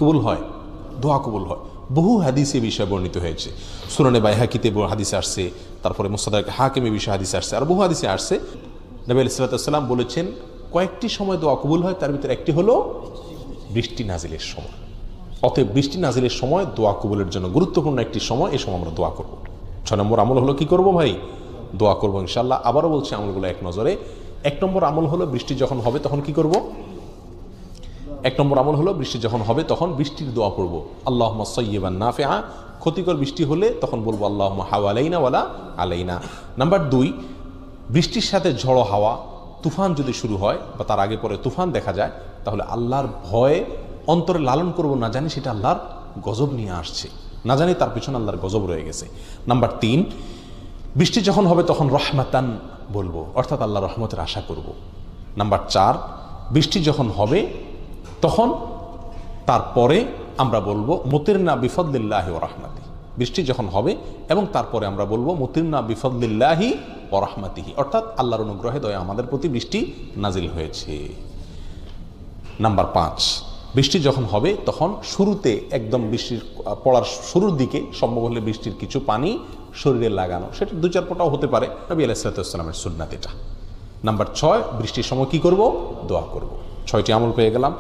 কবুল হয়, দোয়া কবুল হয়। বহু হাদিসে বিষয়ে বর্ণিত হয়েছে। সুনানে বাইহাকিতে হাদিসে আসছে, তারপরে মুস্তাদরাক হাকিমে বিষয়ে হাদিসে আসছে, আর বহু হাদিসে আসছে। নবী আলাইহিস সালাম বলেছেন কয়েকটি সময় দোয়া কবুল হয়, তার ভিতরে একটি হলো বৃষ্টি নাজিলের সময়। অতএব বৃষ্টি নাজিলের সময় দোয়া কবুলের জন্য গুরুত্বপূর্ণ একটি সময়। এই সময় আমরা দোয়া করব। 6 নম্বর আমল হলো কি করব ভাই? দোয়া করব ইনশাআল্লাহ। আবারও বলছি আমলগুলো এক নজরে। 1 নম্বর আমল হলো বৃষ্টি যখন হবে তখন কি করব? 1 নম্বর আমল হলো বৃষ্টি যখন হবে তখন বৃষ্টির দোয়া পড়ব, আল্লাহুম্মা সাইয়্যিবান নাফিআ। ক্ষতিকর বৃষ্টি হলে তখন বলবো আল্লাহুম্মা হাওয়ালাইনা ওয়ালা আলাইনা। নাম্বার 2, বৃষ্টির সাথে ঝড়ো হাওয়া, তুফান যদি শুরু হয় বা তার আগে পরে তুফান দেখা যায়, তাহলে আল্লাহর ভয়ে অন্তরে লালন করব, না জানি সেটা আল্লাহর গজব নিয়ে আসছে, না জানি তার পিছনে আল্লাহর গজব রয়ে গেছে। নাম্বার 3, বৃষ্টি যখন হবে তখন রহমাতান বলবো, অর্থাৎ আল্লাহর রহমতের আশা করব। নাম্বার 4, বৃষ্টি যখন হবে তখন তারপরে আমরা বলবো মুতিরনা বিফদলিল্লাহি ওয়া রাহমাতিহি। বৃষ্টি যখন হবে এবং তারপরে আমরা বলবো মুতিরনা বিফদলিল্লাহি ওয়া রাহমাতিহি, অর্থাৎ আল্লাহর অনুগ্রহে দয়া আমাদের প্রতি বৃষ্টি নাজিল হয়েছে। নাম্বার 5, বৃষ্টি যখন হবে তখন শুরুতে একদম বৃষ্টির পড়ার শুরুর দিকে সম্ভব হলে বৃষ্টির কিছু পানি শরীরে লাগানো, সেটা 2-4 ফোঁটাও হতে পারে, নবী আলাইহিস সালামের সুন্নাত এটা। নাম্বার 6, বৃষ্টির সময় কি করব? দোয়া করব। 6টি আমল পেয়ে গেলাম।